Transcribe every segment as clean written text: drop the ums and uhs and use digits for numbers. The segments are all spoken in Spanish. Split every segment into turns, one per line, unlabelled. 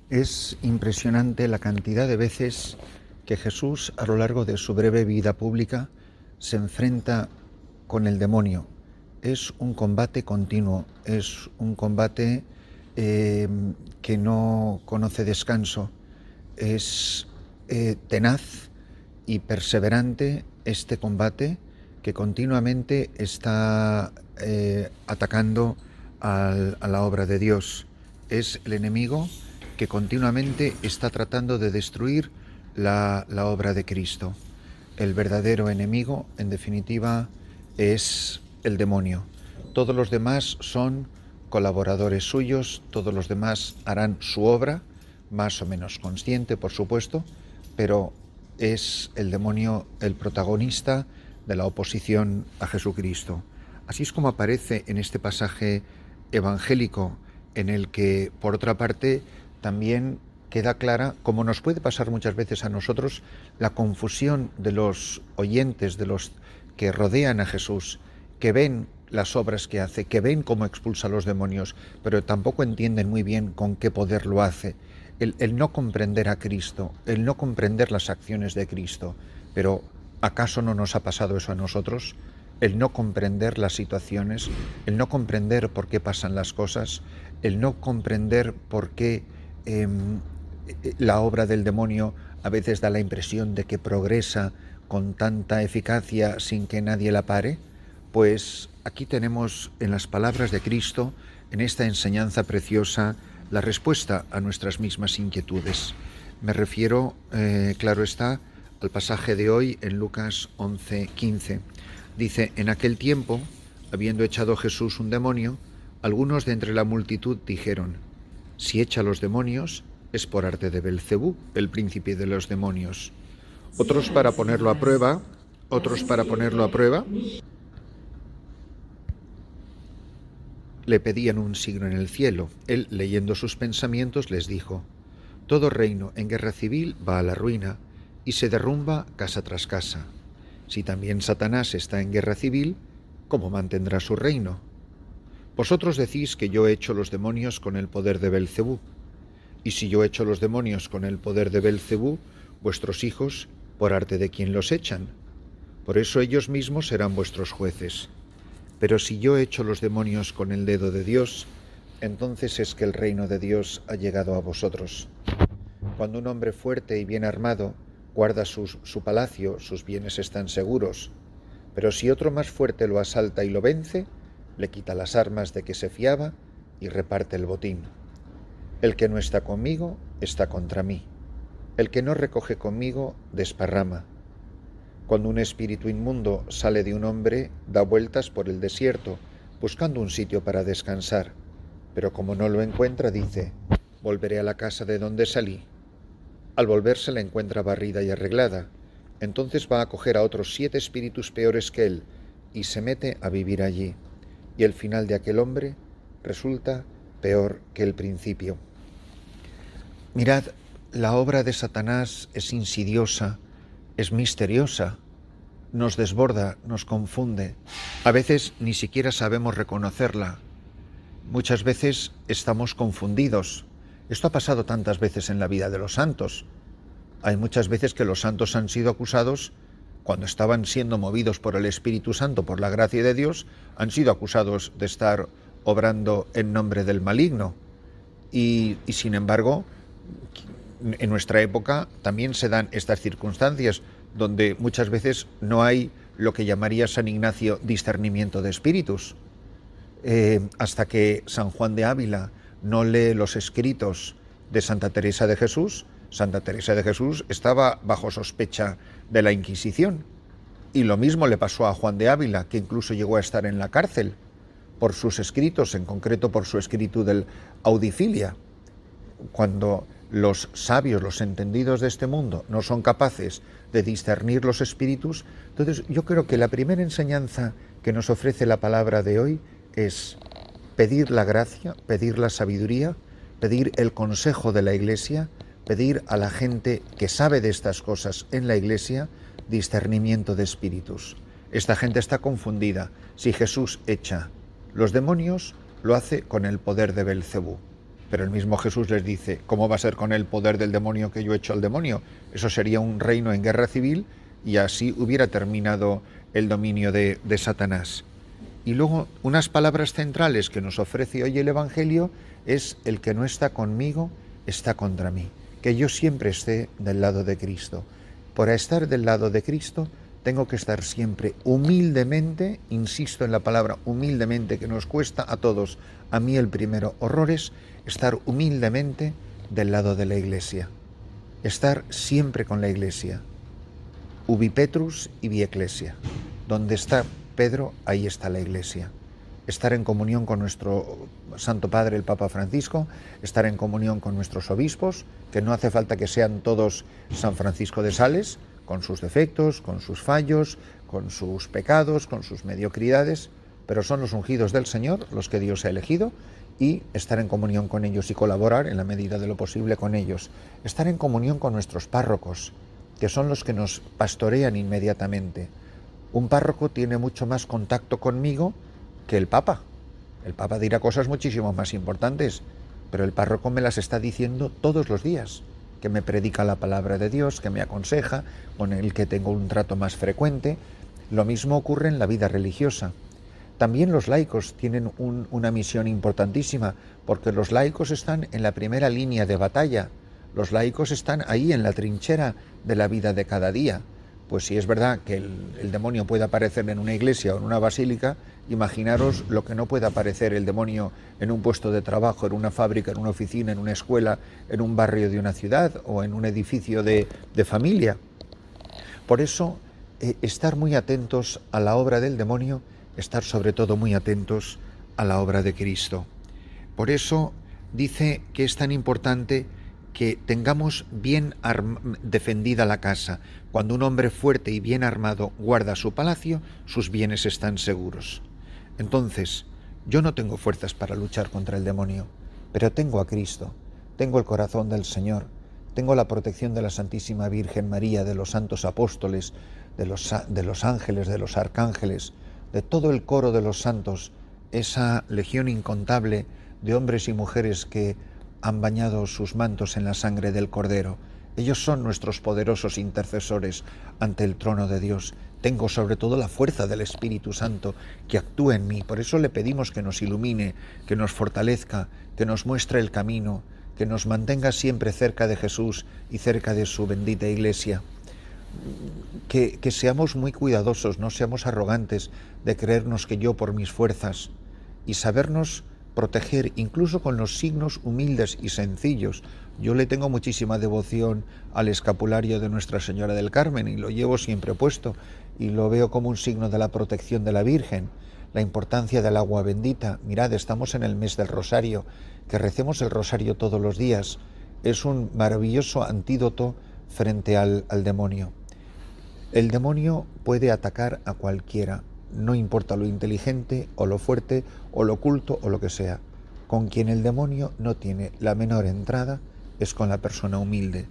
Es impresionante la cantidad de veces que Jesús, a lo largo de su breve vida pública, se enfrenta con el demonio. Es un combate continuo, es un combate que no conoce descanso, es tenaz y perseverante este combate que continuamente está atacando a la obra de Dios. Es el enemigo que continuamente está tratando de destruir la obra de Cristo. El verdadero enemigo, en definitiva, es el demonio. Todos los demás son colaboradores suyos, todos los demás harán su obra, más o menos consciente, por supuesto, pero es el demonio el protagonista de la oposición a Jesucristo. Así es como aparece en este pasaje evangélico, en el que, por otra parte, también queda clara, como nos puede pasar muchas veces a nosotros, la confusión de los oyentes, de los que rodean a Jesús, que ven las obras que hace, que ven cómo expulsa a los demonios, pero tampoco entienden muy bien con qué poder lo hace. El no comprender a Cristo, el no comprender las acciones de Cristo. Pero ¿acaso no nos ha pasado eso a nosotros? El no comprender las situaciones, el no comprender por qué pasan las cosas, el no comprender por qué la obra del demonio a veces da la impresión de que progresa con tanta eficacia sin que nadie la pare. Pues aquí tenemos en las palabras de Cristo, en esta enseñanza preciosa, la respuesta a nuestras mismas inquietudes. Me refiero, claro está, al pasaje de hoy en Lucas 11:15. Dice: en aquel tiempo, habiendo echado Jesús un demonio, algunos de entre la multitud dijeron: si echa los demonios, es por arte de Belcebú, el príncipe de los demonios. Otros para ponerlo a prueba, le pedían un signo en el cielo. Él, leyendo sus pensamientos, les dijo: todo reino en guerra civil va a la ruina y se derrumba casa tras casa. Si también Satanás está en guerra civil, ¿cómo mantendrá su reino? Vosotros decís que yo echo los demonios con el poder de Belcebú. Y si yo echo los demonios con el poder de Belcebú, vuestros hijos, ¿por arte de quién los echan? Por eso ellos mismos serán vuestros jueces. Pero si yo echo los demonios con el dedo de Dios, entonces es que el reino de Dios ha llegado a vosotros. Cuando un hombre fuerte y bien armado guarda su palacio, sus bienes están seguros. Pero si otro más fuerte lo asalta y lo vence, le quita las armas de que se fiaba y reparte el botín. El que no está conmigo, está contra mí. El que no recoge conmigo, desparrama. Cuando un espíritu inmundo sale de un hombre, da vueltas por el desierto, buscando un sitio para descansar. Pero como no lo encuentra, dice: volveré a la casa de donde salí. Al volverse la encuentra barrida y arreglada. Entonces va a coger a otros 7 espíritus peores que él y se mete a vivir allí. Y el final de aquel hombre resulta peor que el principio. Mirad, la obra de Satanás es insidiosa, es misteriosa, nos desborda, nos confunde. A veces ni siquiera sabemos reconocerla. Muchas veces estamos confundidos. Esto ha pasado tantas veces en la vida de los santos. Hay muchas veces que los santos han sido acusados, cuando estaban siendo movidos por el Espíritu Santo, por la gracia de Dios, han sido acusados de estar obrando en nombre del maligno. Y sin embargo, en nuestra época también se dan estas circunstancias donde muchas veces no hay lo que llamaría San Ignacio discernimiento de espíritus. Hasta que San Juan de Ávila no lee los escritos de Santa Teresa de Jesús, Santa Teresa de Jesús estaba bajo sospecha de la Inquisición. Y lo mismo le pasó a Juan de Ávila, que incluso llegó a estar en la cárcel por sus escritos, en concreto por su escrito del Audifilia. Cuando los sabios, los entendidos de este mundo, no son capaces de discernir los espíritus, entonces yo creo que la primera enseñanza que nos ofrece la palabra de hoy es pedir la gracia, pedir la sabiduría, pedir el consejo de la Iglesia, pedir a la gente que sabe de estas cosas en la Iglesia discernimiento de espíritus. Esta gente está confundida. Si Jesús echa los demonios, lo hace con el poder de Belcebú. Pero el mismo Jesús les dice, ¿cómo va a ser con el poder del demonio que yo he hecho al demonio? Eso sería un reino en guerra civil y así hubiera terminado el dominio de Satanás. Y luego, unas palabras centrales que nos ofrece hoy el Evangelio es: el que no está conmigo está contra mí. Que yo siempre esté del lado de Cristo. Para estar del lado de Cristo tengo que estar siempre humildemente, insisto en la palabra humildemente, que nos cuesta a todos, a mí el primero, horrores, estar humildemente del lado de la Iglesia. Estar siempre con la Iglesia. Ubi Petrus ibi Ecclesia. Donde está Pedro, ahí está la Iglesia. Estar en comunión con nuestro Santo Padre, el Papa Francisco, estar en comunión con nuestros obispos, que no hace falta que sean todos San Francisco de Sales, con sus defectos, con sus fallos, con sus pecados, con sus mediocridades, pero son los ungidos del Señor, los que Dios ha elegido, y estar en comunión con ellos y colaborar en la medida de lo posible con ellos. Estar en comunión con nuestros párrocos, que son los que nos pastorean inmediatamente. Un párroco tiene mucho más contacto conmigo que el Papa. El Papa dirá cosas muchísimo más importantes, pero el párroco me las está diciendo todos los días, que me predica la palabra de Dios, que me aconseja, con el que tengo un trato más frecuente. Lo mismo ocurre en la vida religiosa. También los laicos tienen una misión importantísima, porque los laicos están en la primera línea de batalla. Los laicos están ahí en la trinchera de la vida de cada día. Pues si es verdad que el demonio puede aparecer en una iglesia o en una basílica, imaginaros lo que no puede aparecer el demonio en un puesto de trabajo, en una fábrica, en una oficina, en una escuela, en un barrio de una ciudad o en un edificio de familia. Por eso, estar muy atentos a la obra del demonio, estar sobre todo muy atentos a la obra de Cristo. Por eso dice que es tan importante que tengamos bien defendida la casa. Cuando un hombre fuerte y bien armado guarda su palacio, sus bienes están seguros. Entonces, yo no tengo fuerzas para luchar contra el demonio, pero tengo a Cristo, tengo el corazón del Señor, tengo la protección de la Santísima Virgen María, de los santos apóstoles, de los ángeles, de los arcángeles, de todo el coro de los santos, esa legión incontable de hombres y mujeres que han bañado sus mantos en la sangre del Cordero. Ellos son nuestros poderosos intercesores ante el trono de Dios. Tengo sobre todo la fuerza del Espíritu Santo que actúa en mí. Por eso le pedimos que nos ilumine, que nos fortalezca, que nos muestre el camino, que nos mantenga siempre cerca de Jesús y cerca de su bendita Iglesia. Que seamos muy cuidadosos, no seamos arrogantes de creernos que yo por mis fuerzas, y sabernos proteger incluso con los signos humildes y sencillos. Yo le tengo muchísima devoción al escapulario de Nuestra Señora del Carmen y lo llevo siempre puesto y lo veo como un signo de la protección de la Virgen. La importancia del agua bendita. Mirad, estamos en el mes del Rosario, que recemos el Rosario todos los días. Es un maravilloso antídoto frente al demonio. El demonio puede atacar a cualquiera, no importa lo inteligente o lo fuerte o lo culto o lo que sea. Con quien el demonio no tiene la menor entrada es con la persona humilde.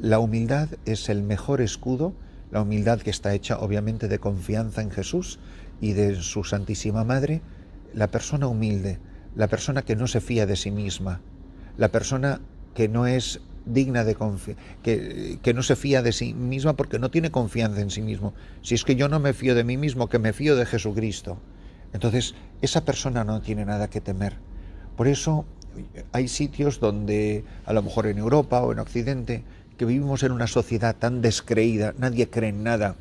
La humildad es el mejor escudo, la humildad que está hecha obviamente de confianza en Jesús y de su Santísima Madre. La persona humilde, la persona que no se fía de sí misma, la persona que no es digna de que no se fía de sí misma porque no tiene confianza en sí mismo. Si es que yo no me fío de mí mismo, que me fío de Jesucristo, entonces esa persona no tiene nada que temer. Por eso hay sitios donde, a lo mejor en Europa o en Occidente, que vivimos en una sociedad tan descreída, nadie cree en nada,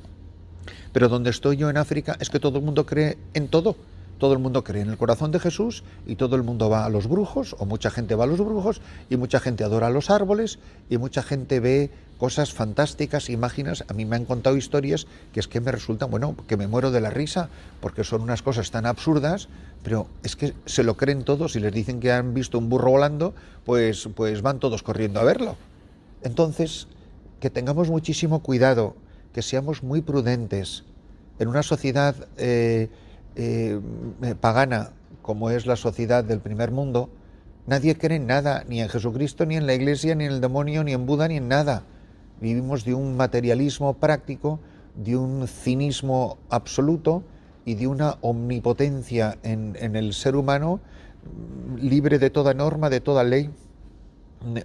pero donde estoy yo en África es que todo el mundo cree en todo. Todo el mundo cree en el corazón de Jesús y todo el mundo va a los brujos, o mucha gente va a los brujos, y mucha gente adora a los árboles, y mucha gente ve cosas fantásticas, imágenes. A mí me han contado historias que es que me resultan, bueno, que me muero de la risa, porque son unas cosas tan absurdas, pero es que se lo creen todos y les dicen que han visto un burro volando, pues van todos corriendo a verlo. Entonces, que tengamos muchísimo cuidado, que seamos muy prudentes en una sociedad pagana como es la sociedad del primer mundo. Nadie cree en nada, ni en Jesucristo, ni en la Iglesia, ni en el demonio, ni en Buda, ni en nada. Vivimos de un materialismo práctico, de un cinismo absoluto y de una omnipotencia en el ser humano libre de toda norma, de toda ley,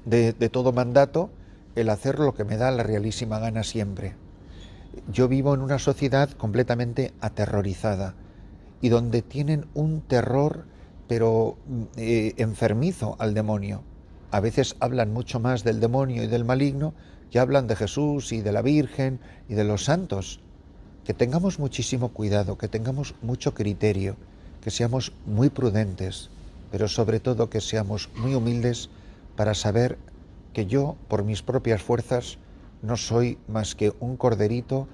de todo mandato, el hacer lo que me da la realísima gana siempre. Yo vivo en una sociedad completamente aterrorizada y donde tienen un terror, pero enfermizo al demonio. A veces hablan mucho más del demonio y del maligno que hablan de Jesús y de la Virgen y de los santos. Que tengamos muchísimo cuidado, que tengamos mucho criterio, que seamos muy prudentes, pero sobre todo que seamos muy humildes para saber que yo, por mis propias fuerzas, no soy más que un corderito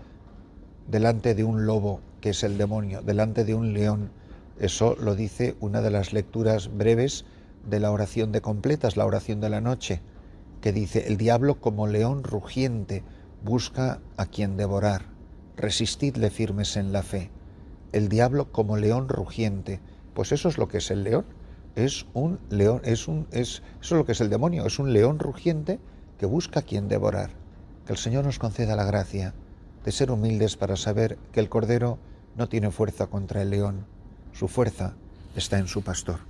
delante de un lobo, que es el demonio, delante de un león. Eso lo dice una de las lecturas breves de la oración de completas, la oración de la noche, que dice: el diablo como león rugiente busca a quien devorar. Resistidle firmes en la fe. El diablo como león rugiente. Pues eso es lo que es el león. Es un león, eso es lo que es el demonio. Es un león rugiente que busca a quien devorar. Que el Señor nos conceda la gracia de ser humildes para saber que el cordero no tiene fuerza contra el león. Su fuerza está en su pastor.